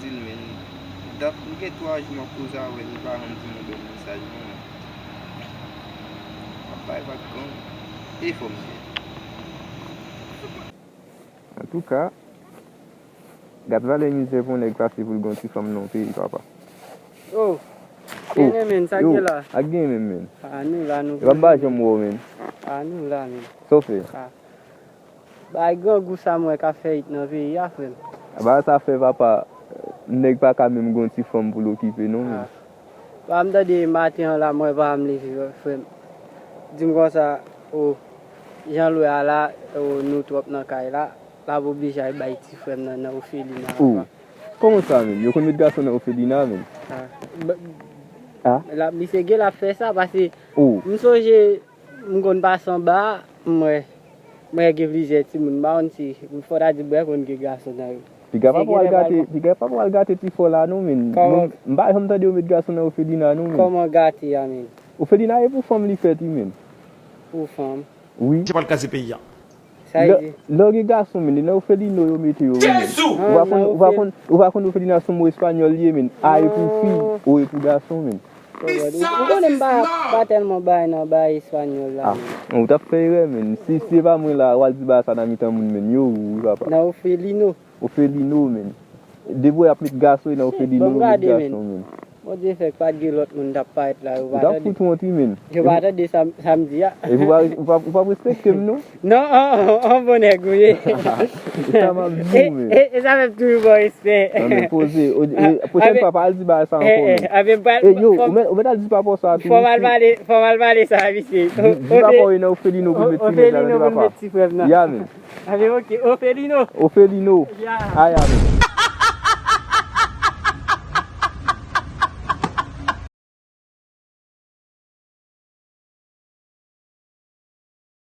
dil men. Dap mge 3 jours pour ça ouais, nous pas rendre mon bon message non. Papa va con. Et faut me. En tout cas, gat vale misè pou nèg pase pou gonti femme non pays papa. Oh. Kene men sa ge la. A gen men. Anu la nou. Va ba jom wo men. Anu la men. Sofe. Ba go gousa mwen ka fe it nan pays ya frem. Ba sa fe papa nèg pa ka même gonti femme pour l'occuper non. Ba mda de matin la mwen ba am levi frem. Dim kon sa o Jean Louis la o nou trop nan kay la. La oblige ay bay ti frem nan Ophelina. Comment ça men? Yo kon met garçon nan Ophelina men. La mi se ge la fe sa parce que m soje m kon pasan ba mwen ge vlije ti moun ba on si m foda di bwe kon ge garçon nan. Pi ga pa pou al gate ti fola nou men. Mba yon tade yo met garçon nan Ophelina nou men. Comment gate ya men? Ophelina e pou femme li fet men. Pour femme. Oui. C'est pas le cas de pays. Lò ge garçon men, nan Ophelina yo mete yo men. Ou va kon Ophelina son mot espagnol liye men. A e pou fi, ou e pou garçon men. Ou konen ba tellement bay nan bay espagnol la. Ou tap feyre men. Si va mwen la wal di ba sa nan mitan moun men yo ou papa. Nan Ophelino men. Debo aplik garçon nan Ophelino men. Moi je fais pas de l'autre monde pas être là. Ou tap fout mon ti men. Je vais attendre samedi. Et vous va respecter non? Non, on bon égouiller. Ça m'a dit men. Et ça fait toujours bon respect. Non mais poser. Peut-être papa al di ba sa encore. Avec pas. Yo, ou met al di papa ça tout. Faut mal parler ça ici. Di papa ina Ophelino pour mettre Ophelino pour mettre petit frère là. Ya men. Avec OK, Ophelino. Ophelino. Ya. Ah ya men.